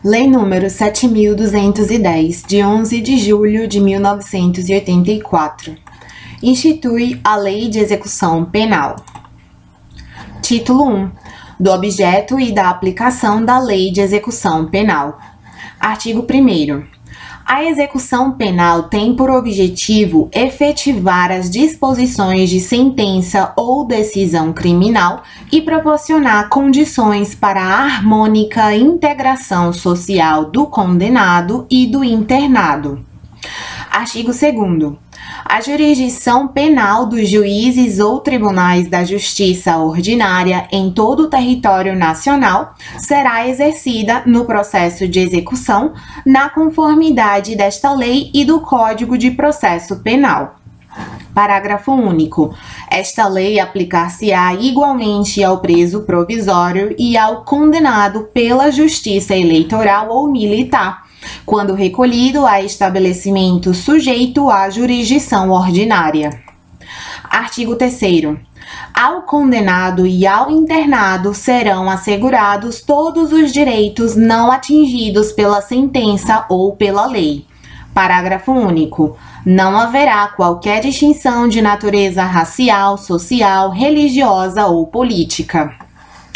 Lei nº 7.210, de 11 de julho de 1984, institui a Lei de Execução Penal. Título 1. Do objeto e da aplicação da Lei de Execução Penal. Artigo 1º. A execução penal tem por objetivo efetivar as disposições de sentença ou decisão criminal e proporcionar condições para a harmônica integração social do condenado e do internado. Artigo 2º. A jurisdição penal dos juízes ou tribunais da Justiça Ordinária em todo o território nacional será exercida no processo de execução na conformidade desta lei e do Código de Processo Penal. Parágrafo único. Esta lei aplicar-se-á igualmente ao preso provisório e ao condenado pela Justiça Eleitoral ou Militar, quando recolhido a estabelecimento sujeito à jurisdição ordinária. Artigo 3º. Ao condenado e ao internado serão assegurados todos os direitos não atingidos pela sentença ou pela lei. Parágrafo único. Não haverá qualquer distinção de natureza racial, social, religiosa ou política.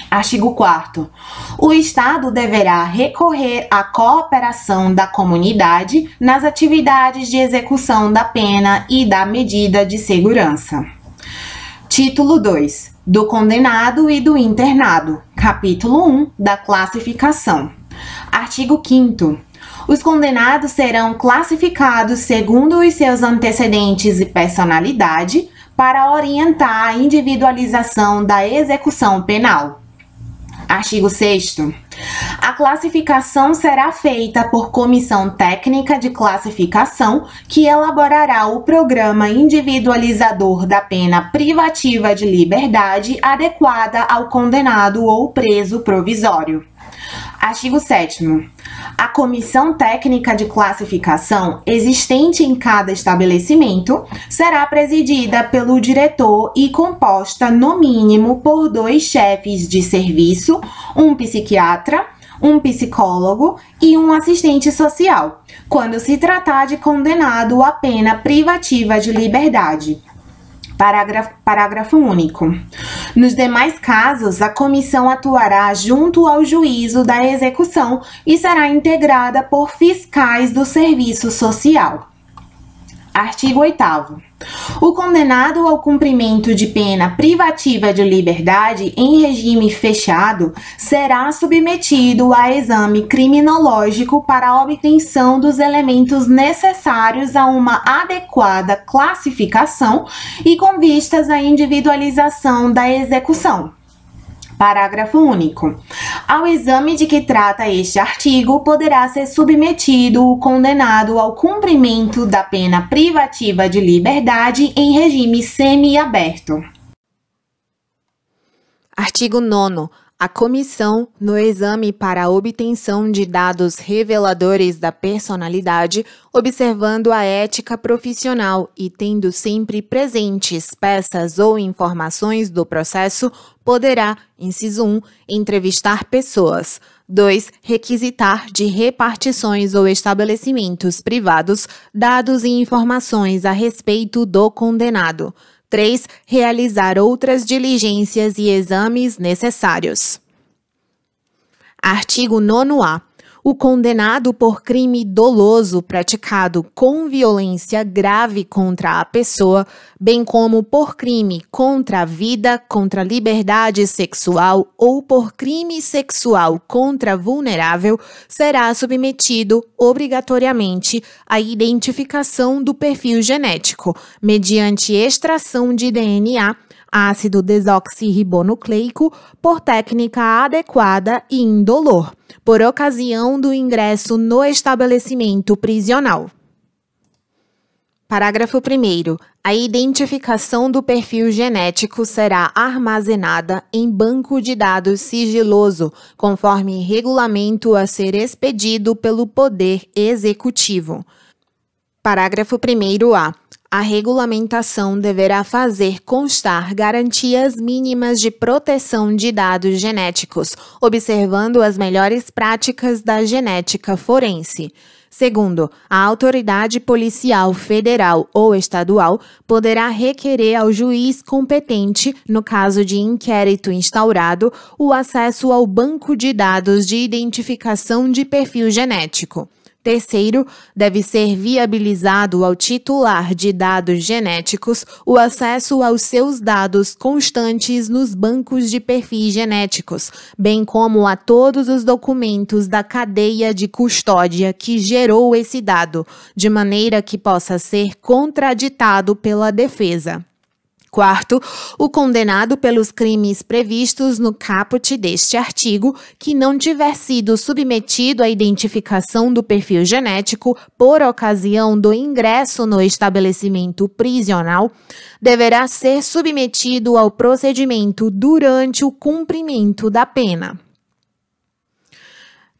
Artigo 4º. O Estado deverá recorrer à cooperação da comunidade nas atividades de execução da pena e da medida de segurança. Título 2. Do condenado e do internado. Capítulo 1. Da classificação. Artigo 5º. Os condenados serão classificados segundo os seus antecedentes e personalidade para orientar a individualização da execução penal. Artigo 6º. A classificação será feita por comissão técnica de classificação que elaborará o programa individualizador da pena privativa de liberdade adequada ao condenado ou preso provisório. Artigo 7º. A comissão técnica de classificação existente em cada estabelecimento será presidida pelo diretor e composta, no mínimo, por 2 chefes de serviço, um psiquiatra, um psicólogo e um assistente social, quando se tratar de condenado à pena privativa de liberdade. Parágrafo único. Nos demais casos, a comissão atuará junto ao juízo da execução e será integrada por fiscais do serviço social. Artigo 8º. O condenado ao cumprimento de pena privativa de liberdade em regime fechado será submetido a exame criminológico para a obtenção dos elementos necessários a uma adequada classificação e com vistas à individualização da execução. Parágrafo único. Ao exame de que trata este artigo, poderá ser submetido o condenado ao cumprimento da pena privativa de liberdade em regime semiaberto. Artigo 9º. A comissão, no exame para a obtenção de dados reveladores da personalidade, observando a ética profissional e tendo sempre presentes peças ou informações do processo, poderá, inciso 1, entrevistar pessoas. 2. Requisitar de repartições ou estabelecimentos privados dados e informações a respeito do condenado. 3. Realizar outras diligências e exames necessários. Artigo 9º-A. O condenado por crime doloso praticado com violência grave contra a pessoa, bem como por crime contra a vida, contra a liberdade sexual ou por crime sexual contra vulnerável, será submetido obrigatoriamente à identificação do perfil genético, mediante extração de DNA, ácido desoxirribonucleico, por técnica adequada e indolor, por ocasião do ingresso no estabelecimento prisional. Parágrafo 1º. A identificação do perfil genético será armazenada em banco de dados sigiloso, conforme regulamento a ser expedido pelo Poder Executivo. Parágrafo 1º-A. A regulamentação deverá fazer constar garantias mínimas de proteção de dados genéticos, observando as melhores práticas da genética forense. Segundo, a autoridade policial federal ou estadual poderá requerer ao juiz competente, no caso de inquérito instaurado, o acesso ao banco de dados de identificação de perfil genético. Terceiro, deve ser viabilizado ao titular de dados genéticos o acesso aos seus dados constantes nos bancos de perfis genéticos, bem como a todos os documentos da cadeia de custódia que gerou esse dado, de maneira que possa ser contraditado pela defesa. Quarto, o condenado pelos crimes previstos no caput deste artigo, que não tiver sido submetido à identificação do perfil genético por ocasião do ingresso no estabelecimento prisional, deverá ser submetido ao procedimento durante o cumprimento da pena.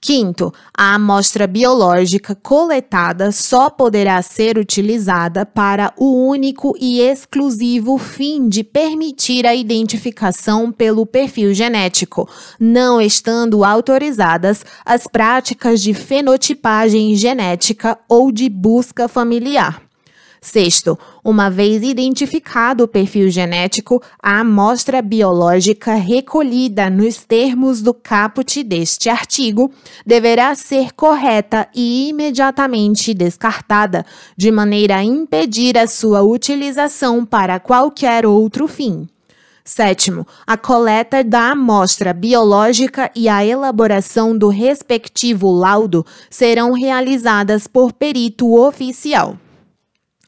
Quinto, a amostra biológica coletada só poderá ser utilizada para o único e exclusivo fim de permitir a identificação pelo perfil genético, não estando autorizadas as práticas de fenotipagem genética ou de busca familiar. Sexto, uma vez identificado o perfil genético, a amostra biológica recolhida nos termos do caput deste artigo deverá ser correta e imediatamente descartada, de maneira a impedir a sua utilização para qualquer outro fim. Sétimo, a coleta da amostra biológica e a elaboração do respectivo laudo serão realizadas por perito oficial.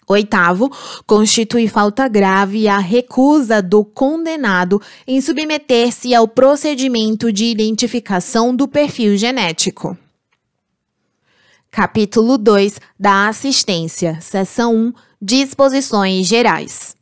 Oitavo, constitui falta grave a recusa do condenado em submeter-se ao procedimento de identificação do perfil genético. Capítulo 2 da Assistência, Seção 1, Disposições Gerais.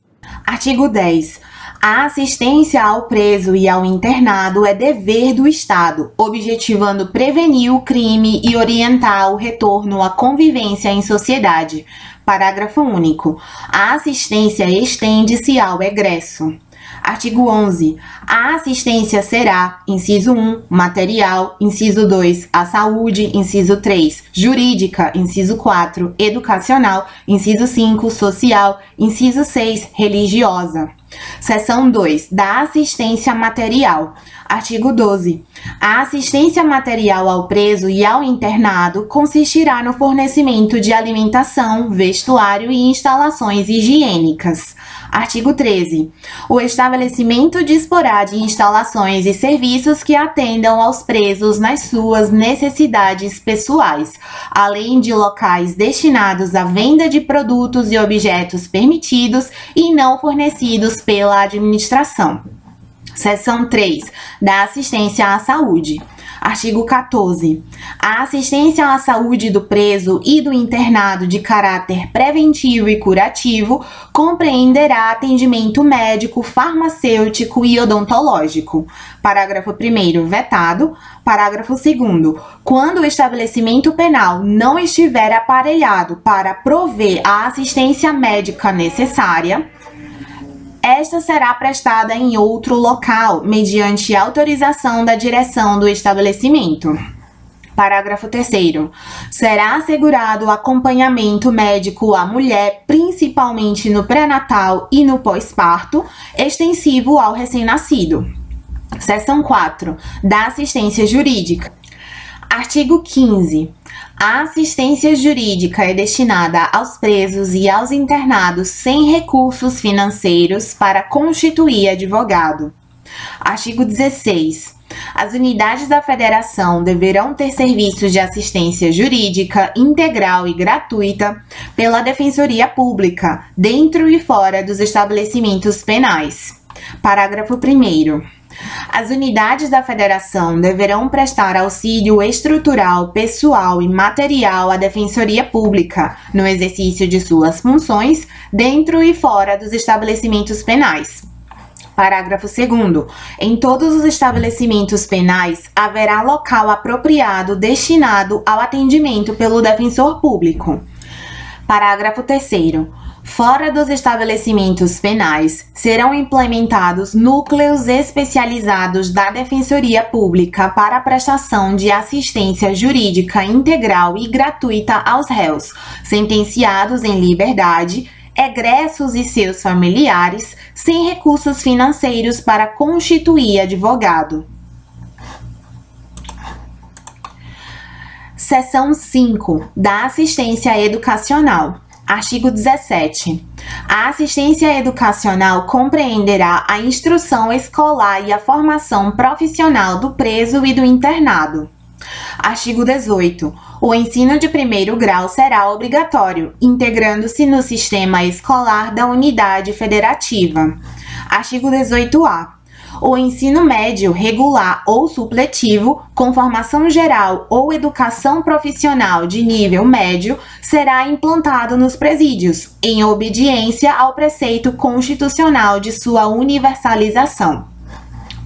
Artigo 10. A assistência ao preso e ao internado é dever do Estado, objetivando prevenir o crime e orientar o retorno à convivência em sociedade. Parágrafo único. A assistência estende-se ao egresso. Artigo 11. A assistência será, inciso 1, material, inciso 2, a saúde, inciso 3, jurídica, inciso 4, educacional, inciso 5, social, inciso 6, religiosa. Seção 2. Da assistência material. Artigo 12. A assistência material ao preso e ao internado consistirá no fornecimento de alimentação, vestuário e instalações higiênicas. Artigo 13. O estabelecimento disporá de instalações e serviços que atendam aos presos nas suas necessidades pessoais, além de locais destinados à venda de produtos e objetos permitidos e não fornecidos pela administração. Seção 3. Da assistência à saúde. Artigo 14. A assistência à saúde do preso e do internado de caráter preventivo e curativo compreenderá atendimento médico, farmacêutico e odontológico. Parágrafo 1º, vetado. Parágrafo 2º. Quando o estabelecimento penal não estiver aparelhado para prover a assistência médica necessária, esta será prestada em outro local, mediante autorização da direção do estabelecimento. Parágrafo 3º. Será assegurado acompanhamento médico à mulher, principalmente no pré-natal e no pós-parto, extensivo ao recém-nascido. Seção 4. Da assistência jurídica. Artigo 15. A assistência jurídica é destinada aos presos e aos internados sem recursos financeiros para constituir advogado. Artigo 16. As unidades da Federação deverão ter serviços de assistência jurídica integral e gratuita pela Defensoria Pública, dentro e fora dos estabelecimentos penais. Parágrafo 1º. As unidades da Federação deverão prestar auxílio estrutural, pessoal e material à Defensoria Pública, no exercício de suas funções, dentro e fora dos estabelecimentos penais. Parágrafo 2º. Em todos os estabelecimentos penais, haverá local apropriado destinado ao atendimento pelo defensor público. Parágrafo 3º. Fora dos estabelecimentos penais, serão implementados núcleos especializados da Defensoria Pública para a prestação de assistência jurídica integral e gratuita aos réus, sentenciados em liberdade, egressos e seus familiares, sem recursos financeiros para constituir advogado. Seção 5. Da assistência educacional. Artigo 17. A assistência educacional compreenderá a instrução escolar e a formação profissional do preso e do internado. Artigo 18. O ensino de primeiro grau será obrigatório, integrando-se no sistema escolar da unidade federativa. Artigo 18-A. O ensino médio, regular ou supletivo, com formação geral ou educação profissional de nível médio, será implantado nos presídios, em obediência ao preceito constitucional de sua universalização.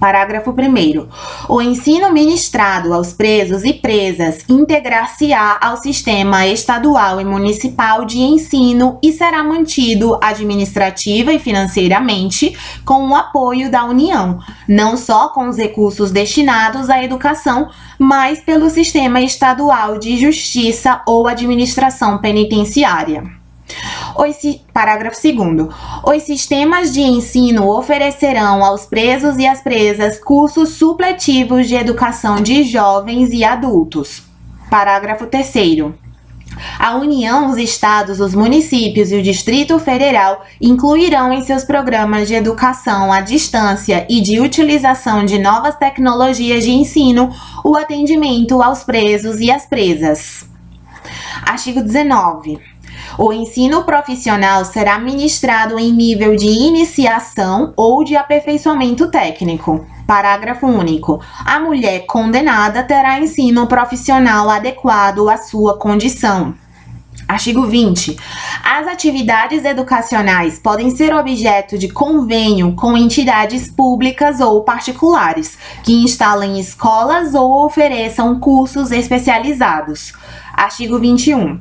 Parágrafo 1º. O ensino ministrado aos presos e presas integrar-se-á ao sistema estadual e municipal de ensino e será mantido administrativa e financeiramente com o apoio da União, não só com os recursos destinados à educação, mas pelo sistema estadual de justiça ou administração penitenciária. Parágrafo 2º. Os sistemas de ensino oferecerão aos presos e às presas cursos supletivos de educação de jovens e adultos. Parágrafo 3º. A União, os estados, os municípios e o Distrito Federal incluirão em seus programas de educação à distância e de utilização de novas tecnologias de ensino o atendimento aos presos e às presas. Artigo 19. O ensino profissional será ministrado em nível de iniciação ou de aperfeiçoamento técnico. Parágrafo único. A mulher condenada terá ensino profissional adequado à sua condição. Artigo 20. As atividades educacionais podem ser objeto de convênio com entidades públicas ou particulares, que instalem escolas ou ofereçam cursos especializados. Artigo 21.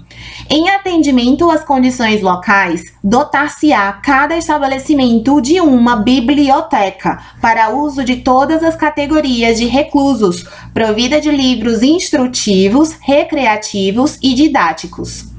Em atendimento às condições locais, dotar-se-á cada estabelecimento de uma biblioteca para uso de todas as categorias de reclusos, provida de livros instrutivos, recreativos e didáticos.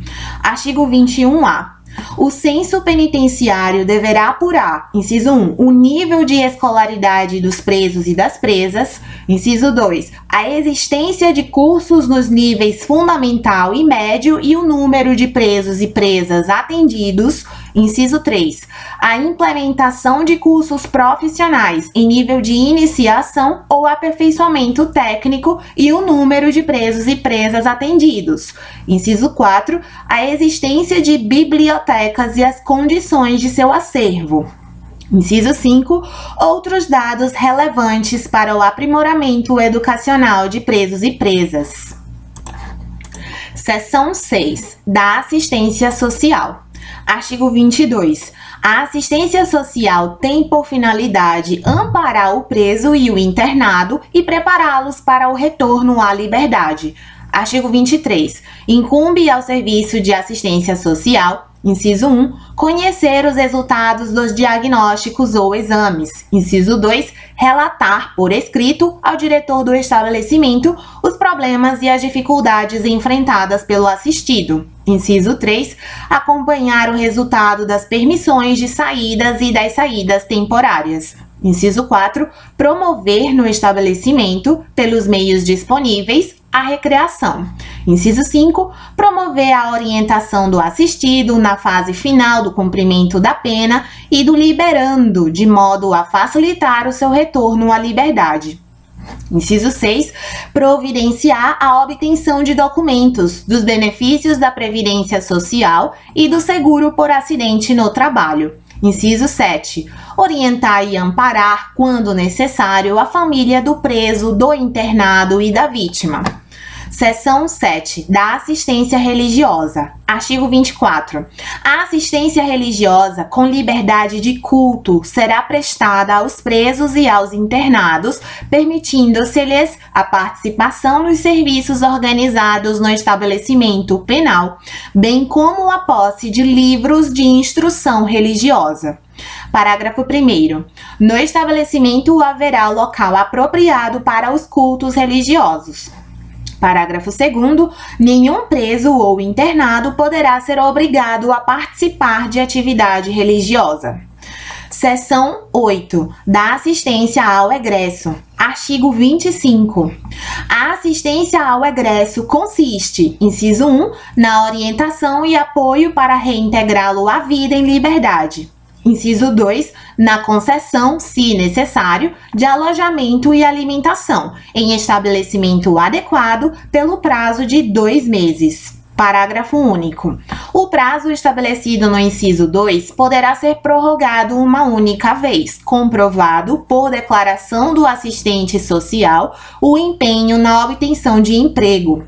Artigo 21-A. O censo penitenciário deverá apurar, inciso 1, o nível de escolaridade dos presos e das presas, inciso 2, a existência de cursos nos níveis fundamental e médio e o número de presos e presas atendidos, inciso 3, a implementação de cursos profissionais em nível de iniciação ou aperfeiçoamento técnico e o número de presos e presas atendidos, inciso 4, a existência de bibliotecas e as condições de seu acervo. Inciso 5. Outros dados relevantes para o aprimoramento educacional de presos e presas. Seção 6. Da assistência social. Artigo 22. A assistência social tem por finalidade amparar o preso e o internado e prepará-los para o retorno à liberdade. Artigo 23. Incumbe ao Serviço de Assistência Social, inciso 1, conhecer os resultados dos diagnósticos ou exames. Inciso 2, relatar por escrito ao diretor do estabelecimento os problemas e as dificuldades enfrentadas pelo assistido. Inciso 3, acompanhar o resultado das permissões de saídas e das saídas temporárias. Inciso 4, promover no estabelecimento, pelos meios disponíveis, a recreação. Inciso 5, promover a orientação do assistido na fase final do cumprimento da pena e do liberando, de modo a facilitar o seu retorno à liberdade. Inciso 6, providenciar a obtenção de documentos, dos benefícios da Previdência Social e do seguro por acidente no trabalho. Inciso 7. Orientar e amparar, quando necessário, a família do preso, do internado e da vítima. Seção 7. Da assistência religiosa. Artigo 24. A assistência religiosa com liberdade de culto será prestada aos presos e aos internados, permitindo-se-lhes a participação nos serviços organizados no estabelecimento penal, bem como a posse de livros de instrução religiosa. Parágrafo 1º. No estabelecimento haverá local apropriado para os cultos religiosos. Parágrafo 2º. Nenhum preso ou internado poderá ser obrigado a participar de atividade religiosa. Seção 8. Da assistência ao egresso. Artigo 25. A assistência ao egresso consiste, inciso 1, na orientação e apoio para reintegrá-lo à vida em liberdade. Inciso 2, na concessão, se necessário, de alojamento e alimentação, em estabelecimento adequado, pelo prazo de 2 meses. Parágrafo único. O prazo estabelecido no inciso 2 poderá ser prorrogado uma única vez, comprovado, por declaração do assistente social, o empenho na obtenção de emprego.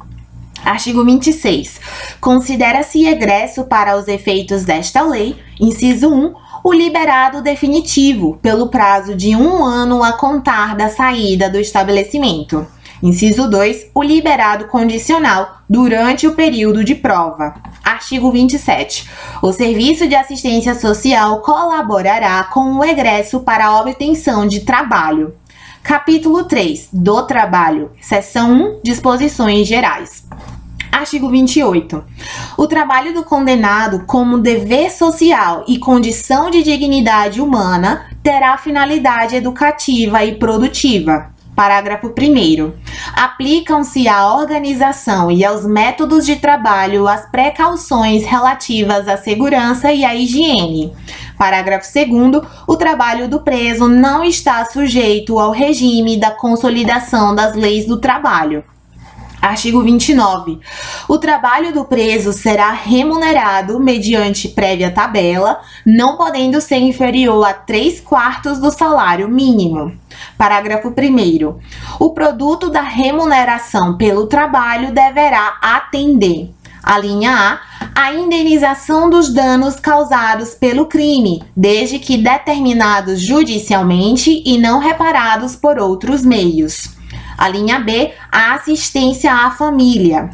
Artigo 26. Considera-se egresso para os efeitos desta lei, inciso 1, o liberado definitivo, pelo prazo de 1 ano a contar da saída do estabelecimento. Inciso 2, o liberado condicional, durante o período de prova. Artigo 27. O Serviço de Assistência Social colaborará com o egresso para a obtenção de trabalho. Capítulo 3. Do Trabalho. Seção 1. Disposições gerais. Artigo 28. O trabalho do condenado como dever social e condição de dignidade humana terá finalidade educativa e produtiva. Parágrafo 1º. Aplicam-se à organização e aos métodos de trabalho as precauções relativas à segurança e à higiene. Parágrafo 2º. O trabalho do preso não está sujeito ao regime da consolidação das leis do trabalho. Artigo 29. O trabalho do preso será remunerado mediante prévia tabela, não podendo ser inferior a 3/4 do salário mínimo. Parágrafo 1º. O produto da remuneração pelo trabalho deverá atender: a linha A indenização dos danos causados pelo crime, desde que determinados judicialmente e não reparados por outros meios. A linha B, a assistência à família.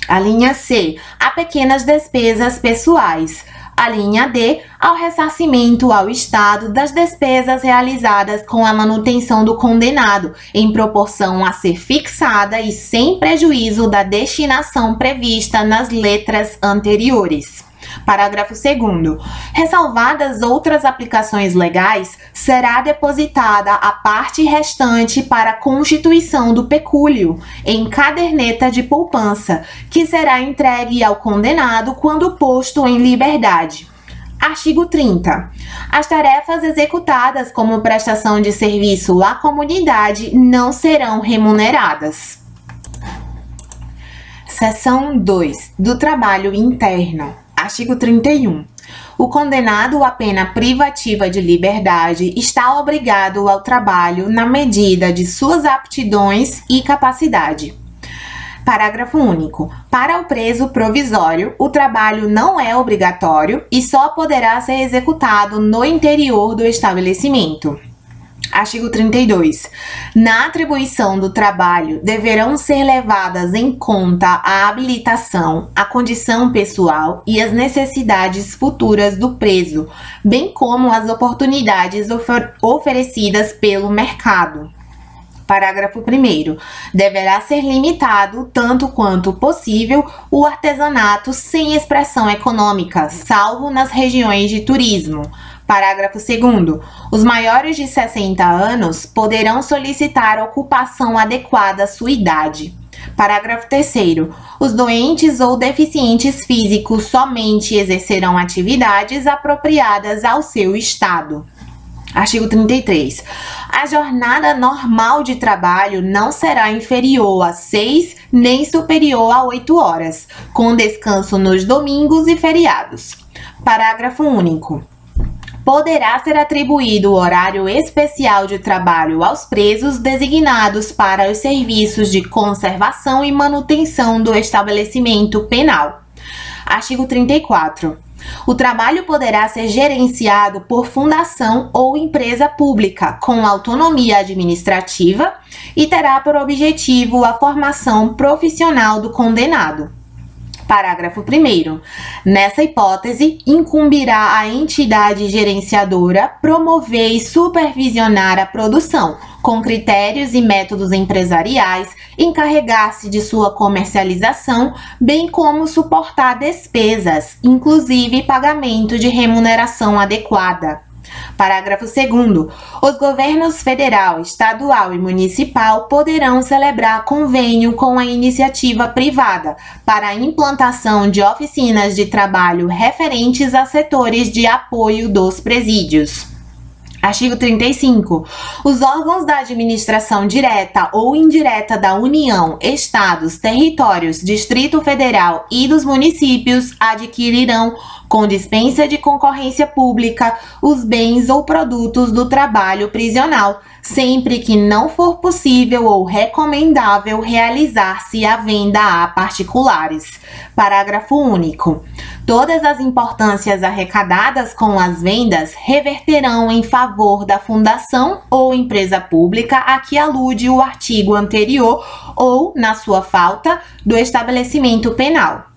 A linha C, a pequenas despesas pessoais. A linha D, ao ressarcimento ao Estado das despesas realizadas com a manutenção do condenado, em proporção a ser fixada e sem prejuízo da destinação prevista nas letras anteriores. Parágrafo 2º. Ressalvadas outras aplicações legais, será depositada a parte restante para a constituição do pecúlio em caderneta de poupança, que será entregue ao condenado quando posto em liberdade. Artigo 30. As tarefas executadas como prestação de serviço à comunidade não serão remuneradas. Seção 2. Do trabalho interno. Artigo 31. O condenado à pena privativa de liberdade está obrigado ao trabalho na medida de suas aptidões e capacidade. Parágrafo único. Para o preso provisório, o trabalho não é obrigatório e só poderá ser executado no interior do estabelecimento. Artigo 32. Na atribuição do trabalho, deverão ser levadas em conta a habilitação, a condição pessoal e as necessidades futuras do preso, bem como as oportunidades oferecidas pelo mercado. Parágrafo 1º. Deverá ser limitado, tanto quanto possível, o artesanato sem expressão econômica, salvo nas regiões de turismo. Parágrafo 2º. Os maiores de 60 anos poderão solicitar ocupação adequada à sua idade. Parágrafo 3º. Os doentes ou deficientes físicos somente exercerão atividades apropriadas ao seu estado. Artigo 33. A jornada normal de trabalho não será inferior a 6 nem superior a 8 horas, com descanso nos domingos e feriados. Parágrafo único. poderá ser atribuído o horário especial de trabalho aos presos designados para os serviços de conservação e manutenção do estabelecimento penal. Artigo 34. O trabalho poderá ser gerenciado por fundação ou empresa pública com autonomia administrativa e terá por objetivo a formação profissional do condenado. Parágrafo 1º. Nessa hipótese, incumbirá à entidade gerenciadora promover e supervisionar a produção, com critérios e métodos empresariais, encarregar-se de sua comercialização, bem como suportar despesas, inclusive pagamento de remuneração adequada. Parágrafo 2º. Os governos federal, estadual e municipal poderão celebrar convênio com a iniciativa privada para a implantação de oficinas de trabalho referentes a setores de apoio dos presídios. Artigo 35. Os órgãos da administração direta ou indireta da União, Estados, Territórios, Distrito Federal e dos municípios adquirirão, com dispensa de concorrência pública, os bens ou produtos do trabalho prisional, sempre que não for possível ou recomendável realizar-se a venda a particulares. Parágrafo único. Todas as importâncias arrecadadas com as vendas reverterão em favor da fundação ou empresa pública a que alude o artigo anterior ou, na sua falta, do estabelecimento penal.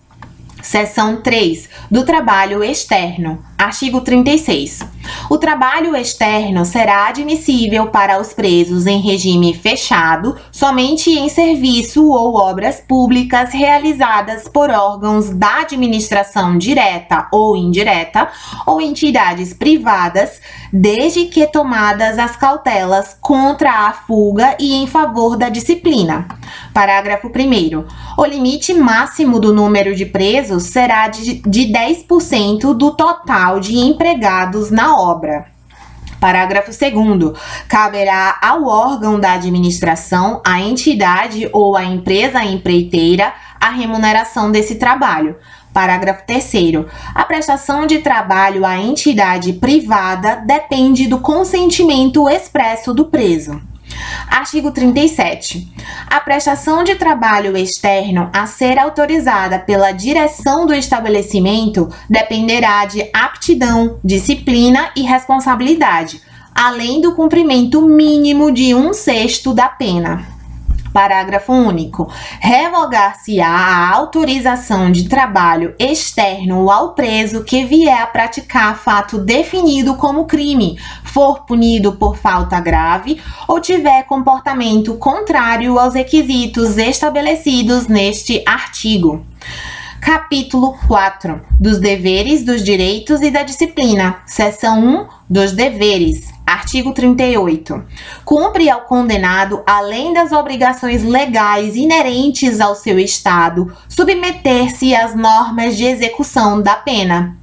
Seção 3. Do trabalho externo. Artigo 36. O trabalho externo será admissível para os presos em regime fechado somente em serviço ou obras públicas realizadas por órgãos da administração direta ou indireta ou entidades privadas, desde que tomadas as cautelas contra a fuga e em favor da disciplina. Parágrafo 1º. O limite máximo do número de presos será de 10% do total de empregados na obra. Parágrafo 2º. Caberá ao órgão da administração, à entidade ou à empresa empreiteira a remuneração desse trabalho. Parágrafo 3º. A prestação de trabalho à entidade privada depende do consentimento expresso do preso. Artigo 37. A prestação de trabalho externo a ser autorizada pela direção do estabelecimento dependerá de aptidão, disciplina e responsabilidade, além do cumprimento mínimo de 1/6 da pena. Parágrafo único. Revogar-se-á a autorização de trabalho externo ao preso que vier a praticar fato definido como crime, for punido por falta grave ou tiver comportamento contrário aos requisitos estabelecidos neste artigo. Capítulo 4. Dos deveres, dos direitos e da disciplina. Seção 1. Dos deveres. Artigo 38. Cumpre ao condenado, além das obrigações legais inerentes ao seu estado, submeter-se às normas de execução da pena.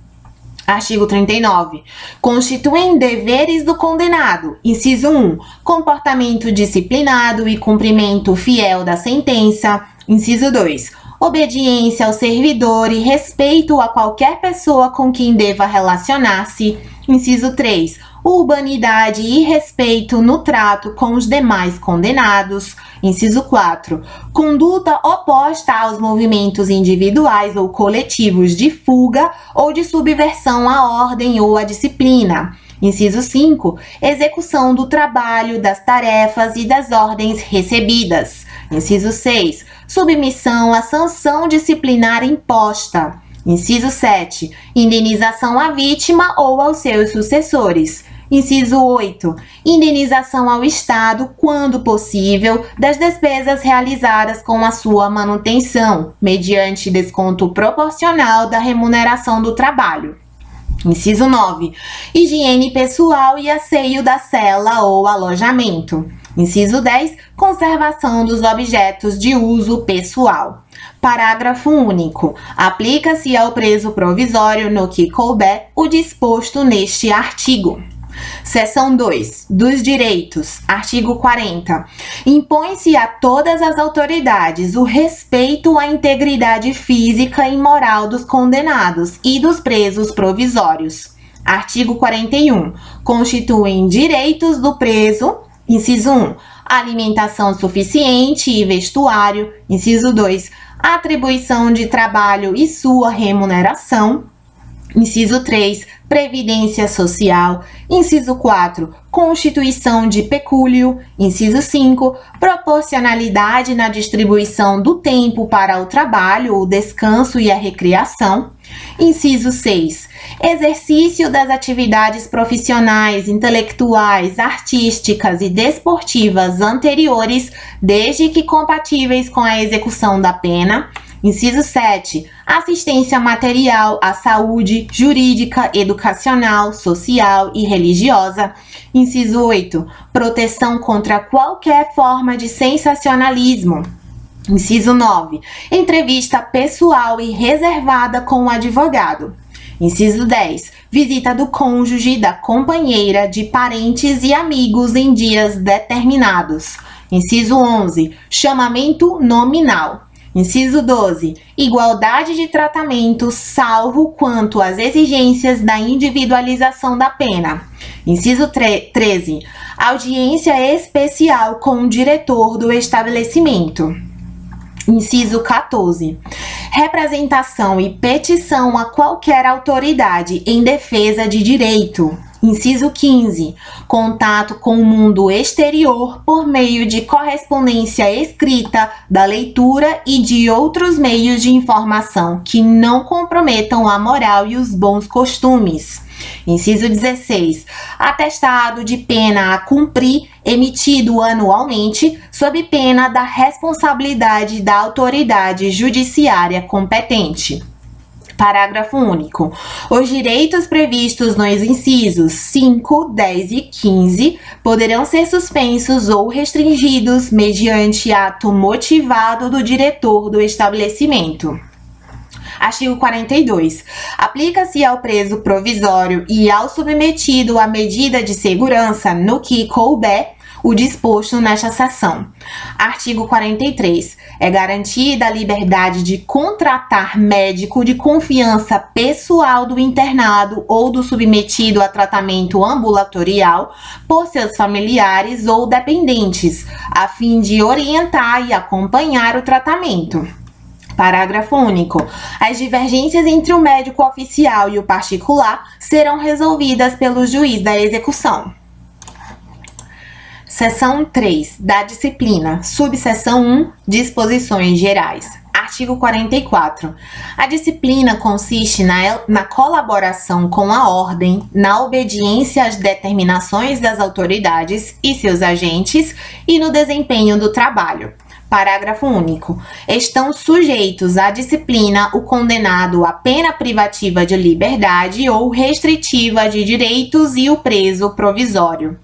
Artigo 39. Constituem deveres do condenado. Inciso 1. Comportamento disciplinado e cumprimento fiel da sentença. Inciso 2. Obediência ao servidor e respeito a qualquer pessoa com quem deva relacionar-se. Inciso 3. Urbanidade e respeito no trato com os demais condenados. Inciso 4. Conduta oposta aos movimentos individuais ou coletivos de fuga ou de subversão à ordem ou à disciplina. Inciso 5. Execução do trabalho, das tarefas e das ordens recebidas. Inciso 6. Submissão à sanção disciplinar imposta. Inciso 7. Indenização à vítima ou aos seus sucessores. Inciso 8. Indenização ao Estado, quando possível, das despesas realizadas com a sua manutenção, mediante desconto proporcional da remuneração do trabalho. Inciso 9. Higiene pessoal e asseio da cela ou alojamento. Inciso 10. Conservação dos objetos de uso pessoal. Parágrafo único. Aplica-se ao preso provisório, no que couber, o disposto neste artigo. Seção 2. Dos direitos. Artigo 40. Impõe-se a todas as autoridades o respeito à integridade física e moral dos condenados e dos presos provisórios. Artigo 41. Constituem direitos do preso. Inciso 1. Alimentação suficiente e vestuário. Inciso 2. Atribuição de trabalho e sua remuneração. Inciso 3. Previdência social. Inciso 4. Constituição de pecúlio. Inciso 5. Proporcionalidade na distribuição do tempo para o trabalho, o descanso e a recreação. Inciso 6. Exercício das atividades profissionais, intelectuais, artísticas e desportivas anteriores, desde que compatíveis com a execução da pena. Inciso 7. Assistência material à saúde, jurídica, educacional, social e religiosa. Inciso 8. Proteção contra qualquer forma de sensacionalismo. Inciso 9. Entrevista pessoal e reservada com o advogado. Inciso 10. Visita do cônjuge, da companheira, de parentes e amigos em dias determinados. Inciso 11. Chamamento nominal. Inciso 12. Igualdade de tratamento, salvo quanto às exigências da individualização da pena. Inciso 13. Audiência especial com o diretor do estabelecimento. Inciso 14. Representação e petição a qualquer autoridade em defesa de direito. Inciso 15. Contato com o mundo exterior por meio de correspondência escrita, da leitura e de outros meios de informação que não comprometam a moral e os bons costumes. Inciso 16. Atestado de pena a cumprir, emitido anualmente, sob pena da responsabilidade da autoridade judiciária competente. Parágrafo único. Os direitos previstos nos incisos 5, 10 e 15 poderão ser suspensos ou restringidos mediante ato motivado do diretor do estabelecimento. Artigo 42. Aplica-se ao preso provisório e ao submetido à medida de segurança no que couber o disposto nesta seção. Artigo 43. É garantida a liberdade de contratar médico de confiança pessoal do internado ou do submetido a tratamento ambulatorial por seus familiares ou dependentes, a fim de orientar e acompanhar o tratamento. Parágrafo único. As divergências entre o médico oficial e o particular serão resolvidas pelo juiz da execução. Seção 3. Da disciplina. Subseção 1. Disposições gerais. Artigo 44. A disciplina consiste na colaboração com a ordem, na obediência às determinações das autoridades e seus agentes e no desempenho do trabalho. Parágrafo único. Estão sujeitos à disciplina o condenado à pena privativa de liberdade ou restritiva de direitos e o preso provisório.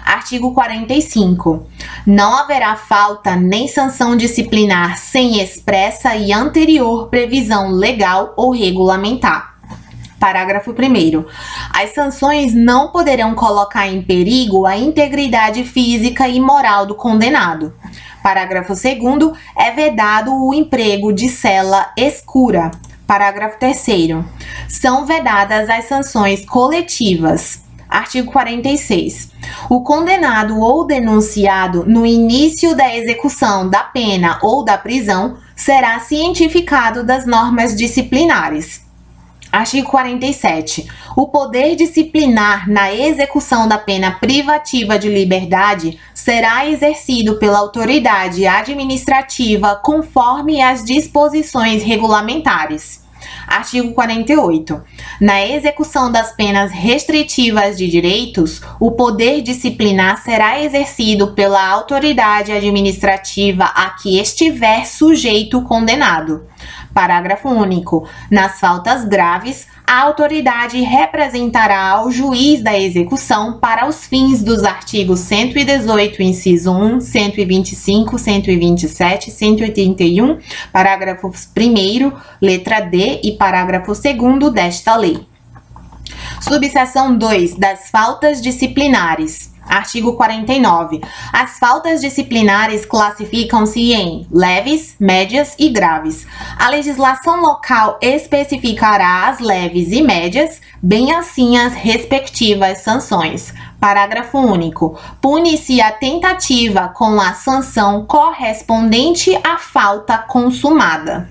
Artigo 45. Não haverá falta nem sanção disciplinar sem expressa e anterior previsão legal ou regulamentar. Parágrafo 1º. As sanções não poderão colocar em perigo a integridade física e moral do condenado. Parágrafo 2º. É vedado o emprego de cela escura. Parágrafo 3º. São vedadas as sanções coletivas. Artigo 46. O condenado ou denunciado no início da execução da pena ou da prisão será cientificado das normas disciplinares. Artigo 47. O poder disciplinar na execução da pena privativa de liberdade será exercido pela autoridade administrativa conforme as disposições regulamentares. Artigo 48. Na execução das penas restritivas de direitos, o poder disciplinar será exercido pela autoridade administrativa a que estiver sujeito o condenado. Parágrafo único. Nas faltas graves, a autoridade representará ao juiz da execução para os fins dos artigos 118, inciso 1, 125, 127, 181, parágrafos 1º, letra D e parágrafo 2º desta lei. Subseção 2. Das faltas disciplinares. Artigo 49. As faltas disciplinares classificam-se em leves, médias e graves. A legislação local especificará as leves e médias, bem assim as respectivas sanções. Parágrafo único. Pune-se a tentativa com a sanção correspondente à falta consumada.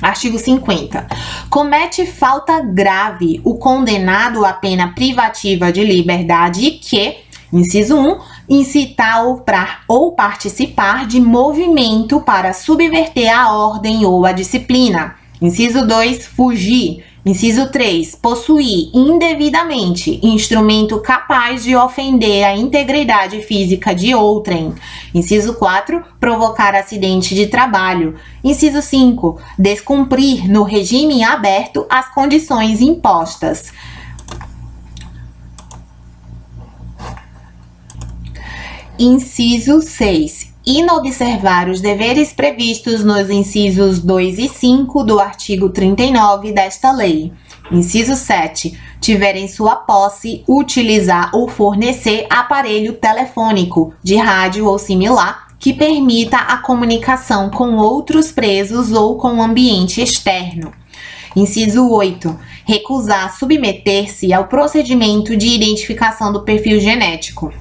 Artigo 50. Comete falta grave o condenado à pena privativa de liberdade que, inciso 1, incitar ou participar de movimento para subverter a ordem ou a disciplina. Inciso 2, fugir. Inciso 3, possuir indevidamente instrumento capaz de ofender a integridade física de outrem. Inciso 4, provocar acidente de trabalho. Inciso 5, descumprir no regime aberto as condições impostas. Inciso 6. Inobservar os deveres previstos nos incisos 2 e 5 do artigo 39 desta lei. Inciso 7. Tiver em sua posse, utilizar ou fornecer aparelho telefônico, de rádio ou similar, que permita a comunicação com outros presos ou com o ambiente externo. Inciso 8. Recusar submeter-se ao procedimento de identificação do perfil genético.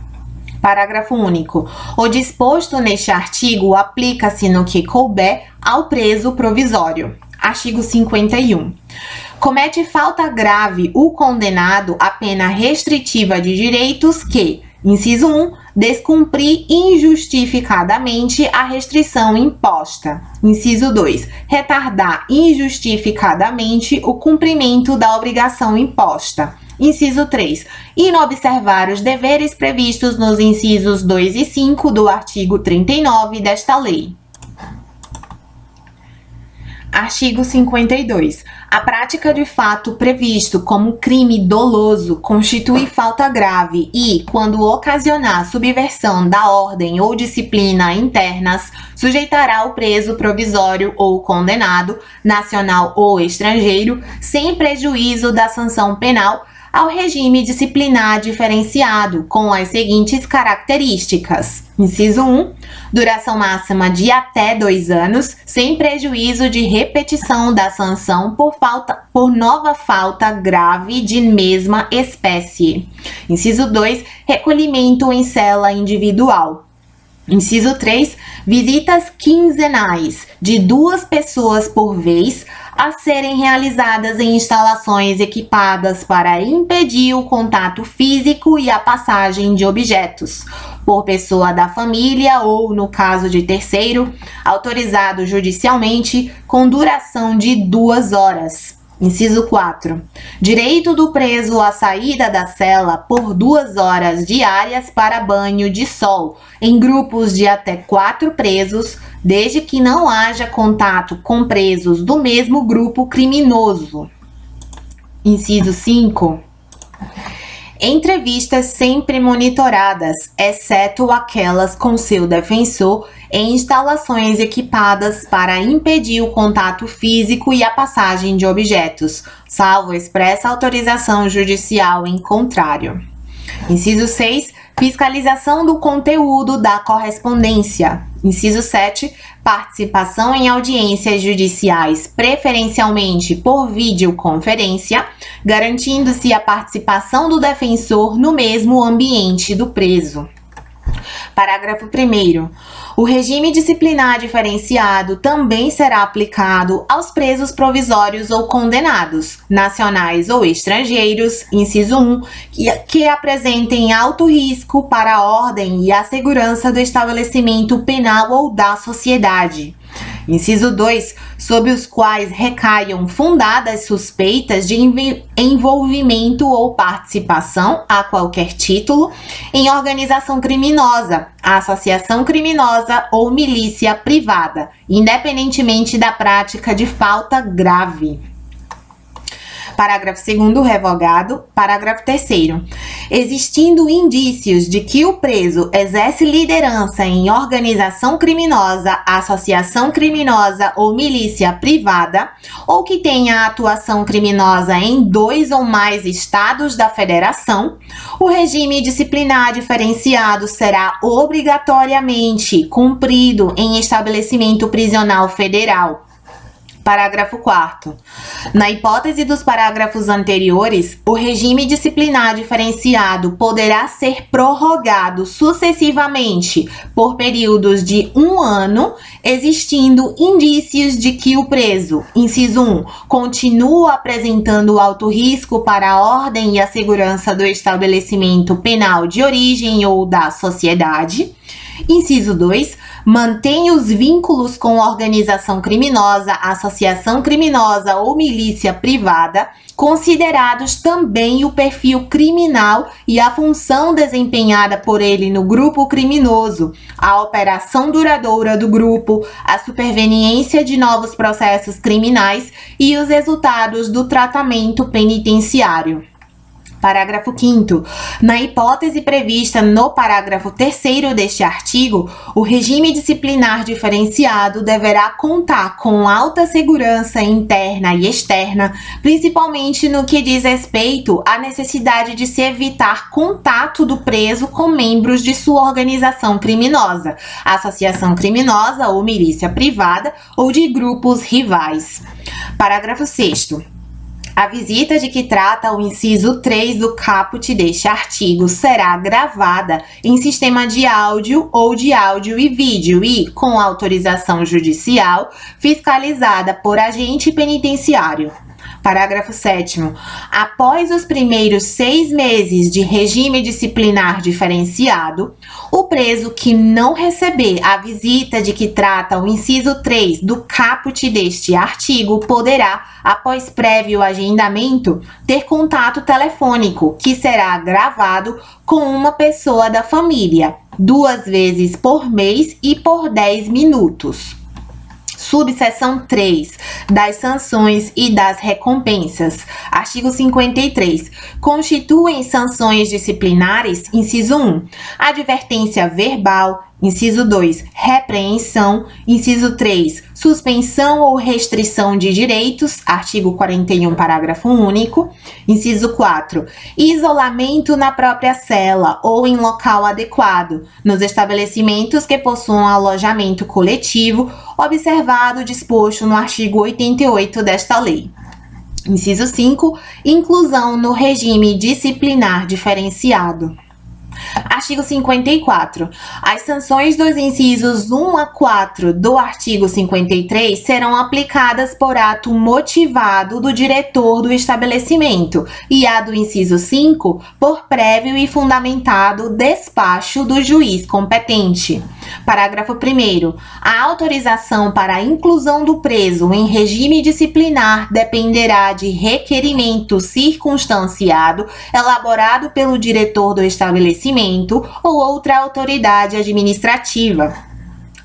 Parágrafo único. O disposto neste artigo aplica-se no que couber ao preso provisório. Artigo 51. Comete falta grave o condenado à pena restritiva de direitos que, inciso 1, descumprir injustificadamente a restrição imposta. Inciso 2, retardar injustificadamente o cumprimento da obrigação imposta. Inciso 3. Inobservar os deveres previstos nos incisos 2 e 5 do artigo 39 desta lei. Artigo 52. A prática de fato previsto como crime doloso constitui falta grave e, quando ocasionar subversão da ordem ou disciplina internas, sujeitará o preso provisório ou condenado, nacional ou estrangeiro, sem prejuízo da sanção penal, ao regime disciplinar diferenciado, com as seguintes características. Inciso 1. Duração máxima de até 2 anos, sem prejuízo de repetição da sanção por nova falta grave de mesma espécie. Inciso 2. Recolhimento em cela individual. Inciso 3. Visitas quinzenais de 2 pessoas por vez, a serem realizadas em instalações equipadas para impedir o contato físico e a passagem de objetos, por pessoa da família ou, no caso de terceiro, autorizado judicialmente, com duração de 2 horas. Inciso 4. Direito do preso à saída da cela por 2 horas diárias para banho de sol, em grupos de até 4 presos, desde que não haja contato com presos do mesmo grupo criminoso. Inciso 5. Entrevistas sempre monitoradas, exceto aquelas com seu defensor, em instalações equipadas para impedir o contato físico e a passagem de objetos, salvo expressa autorização judicial em contrário. Inciso 6. Fiscalização do conteúdo da correspondência. Inciso 7. Participação em audiências judiciais, preferencialmente por videoconferência, garantindo-se a participação do defensor no mesmo ambiente do preso. Parágrafo 1º. O regime disciplinar diferenciado também será aplicado aos presos provisórios ou condenados, nacionais ou estrangeiros, inciso 1, que apresentem alto risco para a ordem e a segurança do estabelecimento penal ou da sociedade. Inciso 2, sobre os quais recaiam fundadas suspeitas de envolvimento ou participação, a qualquer título, em organização criminosa, associação criminosa ou milícia privada, independentemente da prática de falta grave. Parágrafo 2º, revogado. Parágrafo 3º. existindo indícios de que o preso exerce liderança em organização criminosa, associação criminosa ou milícia privada, ou que tenha atuação criminosa em 2 ou mais estados da federação, o regime disciplinar diferenciado será obrigatoriamente cumprido em estabelecimento prisional federal. Parágrafo 4º. Na hipótese dos parágrafos anteriores, o regime disciplinar diferenciado poderá ser prorrogado sucessivamente por períodos de 1 ano, existindo indícios de que o preso, inciso 1, continua apresentando alto risco para a ordem e a segurança do estabelecimento penal de origem ou da sociedade. Inciso 2, mantém os vínculos com organização criminosa, associação criminosa ou milícia privada, considerados também o perfil criminal e a função desempenhada por ele no grupo criminoso, a operação duradoura do grupo, a superveniência de novos processos criminais e os resultados do tratamento penitenciário. Parágrafo 5º. Na hipótese prevista no parágrafo 3º deste artigo, o regime disciplinar diferenciado deverá contar com alta segurança interna e externa, principalmente no que diz respeito à necessidade de se evitar contato do preso com membros de sua organização criminosa, associação criminosa ou milícia privada ou de grupos rivais. Parágrafo 6º. A visita de que trata o inciso 3 do caput deste artigo será gravada em sistema de áudio ou de áudio e vídeo e, com autorização judicial, fiscalizada por agente penitenciário. Parágrafo 7º. Após os primeiros 6 meses de regime disciplinar diferenciado, o preso que não receber a visita de que trata o inciso 3 do caput deste artigo poderá, após prévio agendamento, ter contato telefônico, que será gravado com uma pessoa da família, 2 vezes por mês e por 10 minutos. Subseção 3, das sanções e das recompensas. Artigo 53. Constituem sanções disciplinares, inciso 1, advertência verbal, inciso 2, repreensão, inciso 3, suspensão ou restrição de direitos, artigo 41, parágrafo único, inciso 4, isolamento na própria cela ou em local adequado, nos estabelecimentos que possuam alojamento coletivo, observado o disposto no artigo 88 desta lei. Inciso 5, inclusão no regime disciplinar diferenciado. Artigo 54. As sanções dos incisos 1 a 4 do artigo 53 serão aplicadas por ato motivado do diretor do estabelecimento e a do inciso 5 por prévio e fundamentado despacho do juiz competente. Parágrafo 1º. A autorização para a inclusão do preso em regime disciplinar dependerá de requerimento circunstanciado elaborado pelo diretor do estabelecimento ou outra autoridade administrativa.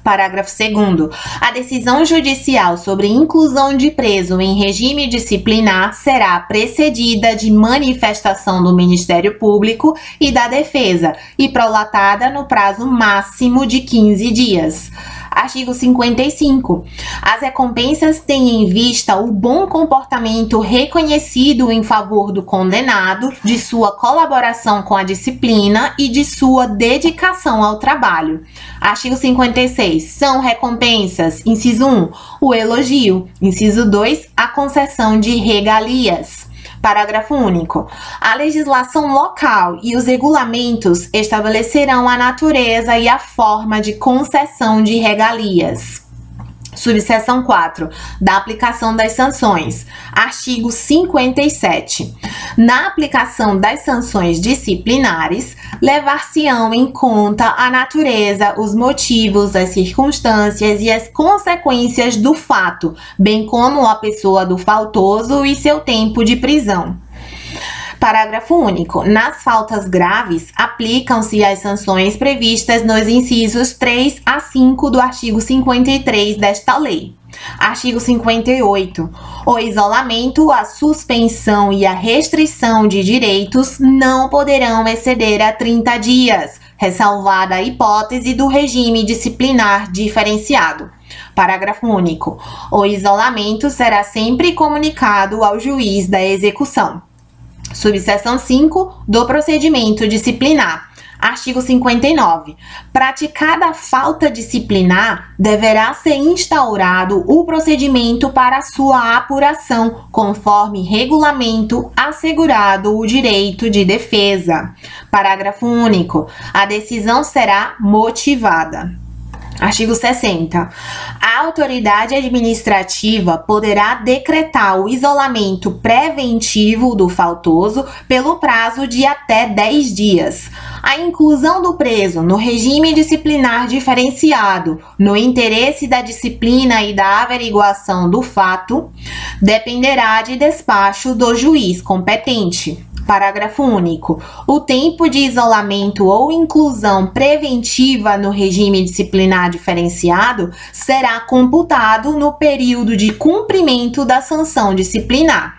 Parágrafo 2º. A decisão judicial sobre inclusão de preso em regime disciplinar será precedida de manifestação do Ministério Público e da Defesa e prolatada no prazo máximo de 15 dias. Artigo 55. As recompensas têm em vista o bom comportamento reconhecido em favor do condenado, de sua colaboração com a disciplina e de sua dedicação ao trabalho. Artigo 56. São recompensas, inciso 1, o elogio, inciso 2, a concessão de regalias. Parágrafo único. A legislação local e os regulamentos estabelecerão a natureza e a forma de concessão de regalias. Subseção 4. Da aplicação das sanções. Artigo 57. Na aplicação das sanções disciplinares, levar-se-ão em conta a natureza, os motivos, as circunstâncias e as consequências do fato, bem como a pessoa do faltoso e seu tempo de prisão. Parágrafo único. Nas faltas graves, aplicam-se as sanções previstas nos incisos 3 a 5 do artigo 53 desta lei. Artigo 58. O isolamento, a suspensão e a restrição de direitos não poderão exceder a 30 dias, ressalvada a hipótese do regime disciplinar diferenciado. Parágrafo único. O isolamento será sempre comunicado ao juiz da execução. Subseção 5 do procedimento disciplinar. Artigo 59. Praticada a falta disciplinar, deverá ser instaurado o procedimento para sua apuração, conforme regulamento assegurado o direito de defesa. Parágrafo único. A decisão será motivada. Artigo 60. A autoridade administrativa poderá decretar o isolamento preventivo do faltoso pelo prazo de até 10 dias. A inclusão do preso no regime disciplinar diferenciado, no interesse da disciplina e da averiguação do fato, dependerá de despacho do juiz competente. Parágrafo único. O tempo de isolamento ou inclusão preventiva no regime disciplinar diferenciado será computado no período de cumprimento da sanção disciplinar.